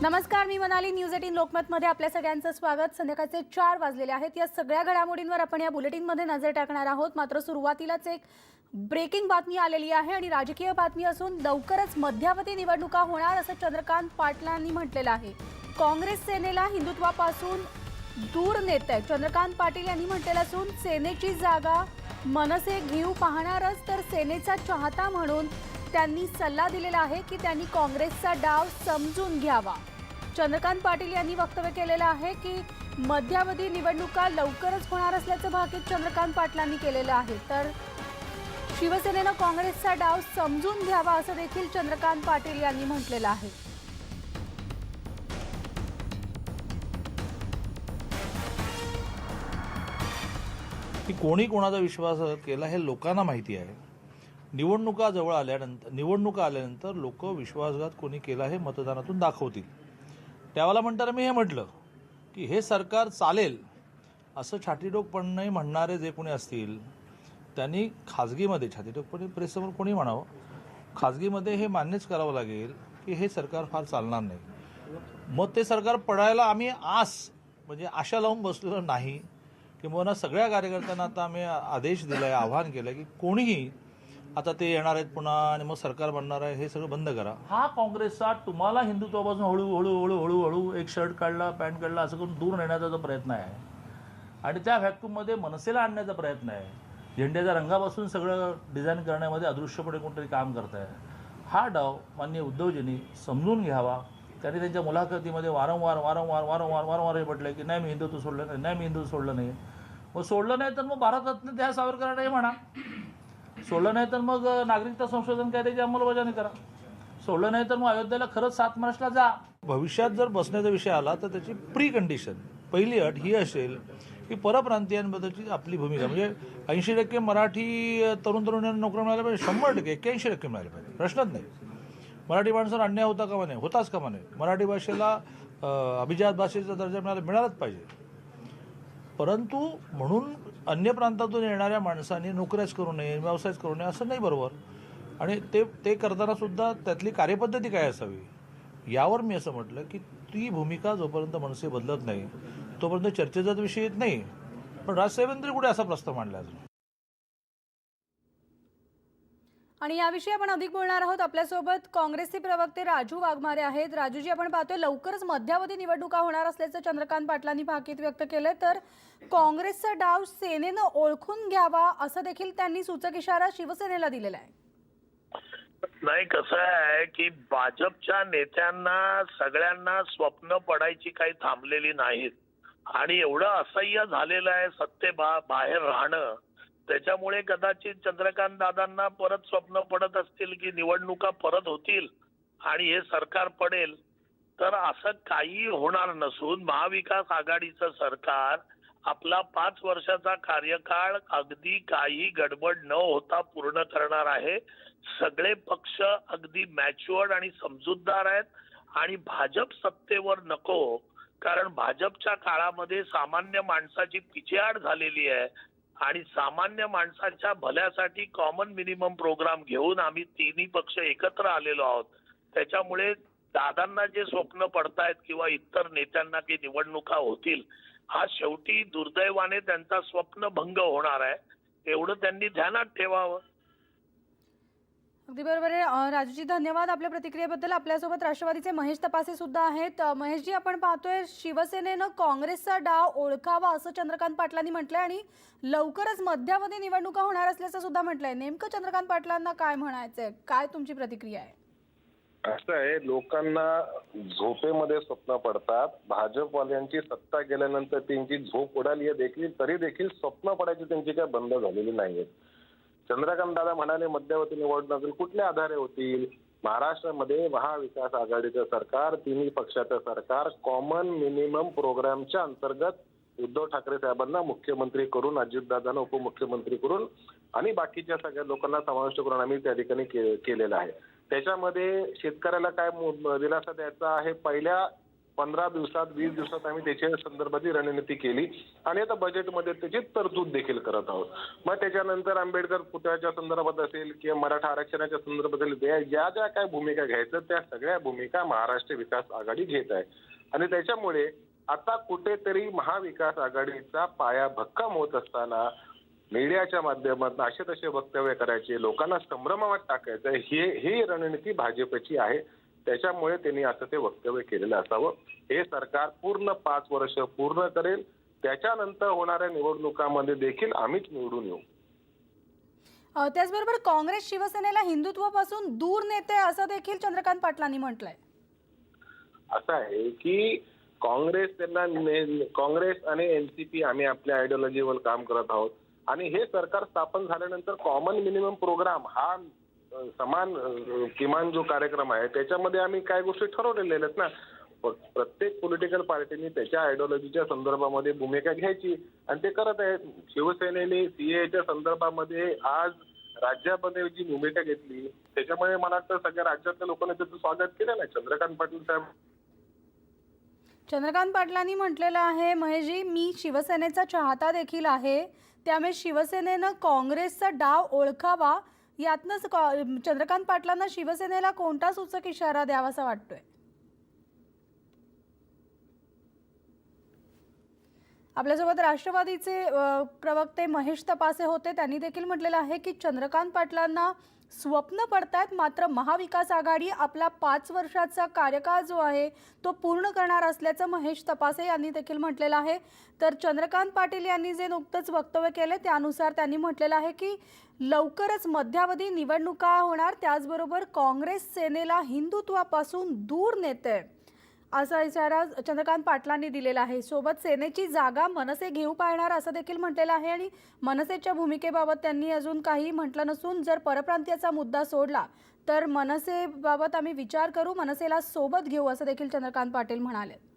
नमस्कार, मी मनाली. न्यूज 18 लोकमतमध्ये आपल्या सगळ्यांचं स्वागत. संध्याकाळचे 4 वाजलेले आहेत. या सगळ्या घडामोडींवर आपण या बुलेटिनमध्ये नजर टाकणार आहोत. मात्र सुरुवातीलाच एक ब्रेकिंग बातमी आलेली आहे आणि राजकीय बातमी असून लवकरच मध्यावधी निवडणुका होणार असं चंद्रकांत पाटलांनी म्हटलेलं आहे. काँग्रेस सेनेला हिंदुत्वापासून दूर नेत आहे चंद्रकांत पाटील यांनी म्हटलेलं असून सेनेची जागा मनसे घेऊ पाहणारच, तर सेनेचा चाहता म्हणून त्यांनी सल्ला दिलेला आहे की त्यांनी काँग्रेसचा डाव समजून घ्यावा. चंद्रकांत पाटील यांनी वक्तव्य केलेलं आहे की मध्यावधी निवडणुका लवकरच होणार असल्याचं भाकीत चंद्रकांत पाटलांनी केलेलं आहे. तर शिवसेनेनं काँग्रेसचा डाव समजून घ्यावा असं देखील चंद्रकांत पाटील यांनी म्हटलेलं आहे. की कोणी कोणाचा विश्वासघात केला हे लोकांना माहिती आहे. निवडणुका आल्यानंतर लोक विश्वासघात कोणी केला हे मतदानातून दाखवतील. त्यावेळेला म्हणताना मी हे म्हटलं की हे सरकार चालेल असं छातीडोकपणे म्हणणारे जे कोणी असतील त्यांनी खाजगीमध्ये, छातीडोकपणे प्रेससमोर कोणी म्हणावं, खाजगीमध्ये हे मान्यच करावं लागेल की हे सरकार फार चालणार नाही. मग ते सरकार पडायला आम्ही आशा लावून बसलेलो नाही. किंवा सगळ्या कार्यकर्त्यांना आता आम्ही आदेश दिलाय, आवाहन केलं की कोणीही आता ते येणार आहेत पुन्हा आणि मग सरकार बनणार आहे, हे सगळं बंद करा. हा काँग्रेसचा तुम्हाला हिंदुत्वापासून हळूहळू एक शर्ट काढला, पॅन्ट काढला असं करून दूर नेण्याचा जो प्रयत्न आहे आणि त्या व्हॅक्यूममध्ये मनसेला आणण्याचा प्रयत्न आहे. झेंड्याच्या रंगापासून सगळं डिझाईन करण्यामध्ये अदृश्यपणे कोणतरी काम करत आहे. हा डाव माननीय उद्धवजींनी समजून घ्यावा. त्यांनी त्यांच्या मुलाखतीमध्ये वारंवार हे म्हटलं की नाही मी हिंदुत्व सोडलं नाही, मी हिंदुत्व सोडलं नाही. मग सोडलं नाही तर मग भारतरत्न द्या सावरकरांनाही म्हणा. सोडलं नाही तर मग नागरिकता संशोधन कायद्याची अंमलबजावणी करा. सोडलं नाही तर मग अयोध्येला खरंच 7 मार्चला जा. भविष्यात जर बसण्याचा विषय आला तर त्याची प्री कंडिशन, पहिली अट ही असेल की परप्रांतीयांबद्दलची आपली भूमिका, म्हणजे 80% मराठी तरुणांना नोकऱ्या मिळाल्या पाहिजे, 100%, 81% मिळाल्या पाहिजे, प्रश्नच नाही. मराठी माणसाला अन्याय होताच कामा नये. मराठी भाषेला अभिजात भाषेचा दर्जा मिळालाच पाहिजे. परंतु म्हणून अन्य प्रांतातून येणाऱ्या माणसांनी नोकऱ्याच करू नये, व्यवसायच करू नये असं नाही बरोबर. आणि ते करताना सुद्धा त्यातली कार्यपद्धती काय असावी यावर मी असं म्हटलं की ती भूमिका जोपर्यंत मनसे बदलत नाही तोपर्यंत चर्चेचा विषय येत नाही. पण राजसाहेबांनी कुठे असा प्रस्ताव मांडला अजून. आणि याविषयी आपण अधिक बोलणार आहोत. आपल्यासोबत काँग्रेसचे प्रवक्ते राजू वाघमारे आहेत. राजूजी, आपण पाहतोय लवकरच मध्यावधी निवडणुका होणार असल्याचं चंद्रकांत पाटलांनी भाकीत व्यक्त केलंय, तर काँग्रेसचा डाव सेनेनं ओळखून घ्यावा असं देखील त्यांनी सूचक इशारा शिवसेनेला दिलेला आहे. नाही, कसं आहे की भाजपच्या नेत्यांना सगळ्यांना स्वप्न पडायची काही थांबलेली नाहीत आणि एवढं असह्य झालेलं आहे सत्ते बाहेर राहणं. त्याच्यामुळे कदाचित चंद्रकांत दादांना परत स्वप्न पडत असतील की निवडणुका परत होतील आणि हे सरकार पडेल. तर असं काही होणार नसून महाविकास आघाडीचं सरकार आपला 5 वर्षाचा कार्यकाळ अगदी काही गडबड न होता पूर्ण करणार आहे. सगळे पक्ष अगदी मॅच्युअर्ड आणि समजूतदार आहेत आणि भाजप सत्तेवर नको, कारण भाजपच्या काळामध्ये सामान्य माणसाची पिछेहाट झालेली आहे आणि सामान्य माणसाच्या भल्यासाठी कॉमन मिनिमम प्रोग्राम घेऊन आम्ही तिन्ही पक्ष एकत्र आलेलो आहोत. त्याच्यामुळे दादांना जे स्वप्न पडतायत किंवा इतर नेत्यांना की निवडणुका होतील, हा शेवटी दुर्दैवाने त्यांचा स्वप्नभंग होणार आहे, एवढं त्यांनी ध्यानात ठेवावं. अगदी बरोबर आहे. राजूजी, धन्यवाद आपल्या प्रतिक्रियेबद्दल. आपल्यासोबत राष्ट्रवादीचे महेश तपासे सुद्धा आहेत. महेशजी, आपण पाहतोय शिवसेनेनं काँग्रेसचा डाव ओळखावा असं चंद्रकांत पाटलांनी म्हटलंय आणि लवकरच मध्यावधी निवडणुका होणार असल्याचं सुद्धा म्हटलंय. नेमकं चंद्रकांत पाटलांना काय म्हणायचंय, काय तुमची प्रतिक्रिया आहे? असं आहे, लोकांना झोपेमध्ये स्वप्न पडतात. भाजपवाल्यांची सत्ता गेल्यानंतर त्यांची झोप उडाली देखील, तरी देखील स्वप्न पडायची त्यांची काय बंद झालेली नाहीये. चंद्रकांत दादा म्हणाले मध्यावधी निवडणुका कुठल्या आधारे होतील? महाराष्ट्रामध्ये महाविकास आघाडीचं सरकार, तिन्ही पक्षाचं सरकार कॉमन मिनिमम प्रोग्रामच्या अंतर्गत उद्धव ठाकरे साहेबांना मुख्यमंत्री करून, अजितदादांना उपमुख्यमंत्री करून आणि बाकीच्या सगळ्या लोकांना समाविष्ट करून आम्ही त्या ठिकाणी केलेलं आहे. त्याच्यामध्ये शेतकऱ्याला काय दिलासा द्यायचा आहे? पहिल्या 15 दिवसात 20 दिवसात आम्ही त्याच्या संदर्भातली रणनीती केली आणि आता बजेटमध्ये त्याची तरतूद देखील करत आहोत. मग त्याच्यानंतर आंबेडकर पुतळ्याच्या संदर्भात असेल किंवा मराठा आरक्षणाच्या संदर्भात असेल, ज्या ज्या काय भूमिका घ्यायचं त्या सगळ्या भूमिका महाराष्ट्र विकास आघाडी घेत आहे. आणि त्याच्यामुळे आता कुठेतरी महाविकास आघाडीचा पाया भक्कम होत असताना मीडियाच्या माध्यमातून असे तसे वक्तव्य करायचे, लोकांना संभ्रमात टाकायचं, ही रणनीती भाजपची आहे. त्याच्यामुळे त्यांनी असं ते वक्तव्य केलेलं असावं. हे सरकार पूर्ण 5 वर्ष पूर्ण करेल. त्याच्यानंतर होणाऱ्या निवडणुकांमध्ये देखील आम्हीच निवडून येऊ. त्याचबरोबर काँग्रेस शिवसेनेला हिंदुत्वापासून दूर नेते असं देखील चंद्रकांत पाटलांनी म्हटलंय. असं आहे की काँग्रेस आणि एनसीपी आम्ही आपल्या आयडिओलॉजीवर काम करत आहोत आणि हे सरकार स्थापन झाल्यानंतर कॉमन मिनिमम प्रोग्राम हा समान किमान जो कार्यक्रम आहे त्याच्यामध्ये आम्ही काय गोष्टी ठरवलेल्या आहेत ना. प्रत्येक पॉलिटिकल पार्टीने त्याच्या आयडिओलॉजीच्या संदर्भामध्ये भूमिका घ्यायची आणि ते करत आहेत. शिवसेनेने सीएच्या संदर्भामध्ये आज राज्यामध्ये जी भूमिका घेतली त्याच्यामुळे मला वाटतं सगळ्या राज्यातल्या लोकांनी त्याचं स्वागत केलं नाही. चंद्रकांत पाटलांनी म्हटलेलं आहे, महेशजी, मी शिवसेनेचा चाहता देखील आहे, त्यामुळे शिवसेनेनं काँग्रेसचा डाव ओळखावा. यातनंच चंद्रकांत पाटलांना शिवसेनेला कोणता सूचक इशारा द्यावासा वाटतोय? आपल्यासोबत राष्ट्रवादीचे प्रवक्ते महेश तपासे होते. त्यांनी देखील म्हटलेलं आहे की चंद्रकांत पाटलांना स्वप्न पडतायत, मात्र महाविकास आघाडी आपला 5 वर्षाचा कार्यकाळ जो आहे तो पूर्ण करणार असल्याचं महेश तपासे यांनी देखील म्हटलेलं आहे. तर चंद्रकांत पाटील यांनी जे नुकतंच वक्तव्य केले त्यानुसार त्यांनी म्हटलेलं आहे की लवकरच मध्यावधी निवडणुका होणार, त्याचबरोबर काँग्रेस सेनेला हिंदुत्वापासून दूर नेते असा इशारा चंद्रकांत पाटलांनी दिलेला आहे. सोबत सेनेची जागा मनसे घेऊ पाहणार असं देखील म्हटलेलं आहे आणि मनसेच्या भूमिकेबाबत त्यांनी अजून काही म्हटलं नसून जर परप्रांतीयाचा मुद्दा सोडला तर मनसेबाबत आम्ही विचार करू, मनसेला सोबत घेऊ असं देखील चंद्रकांत पाटील म्हणाले.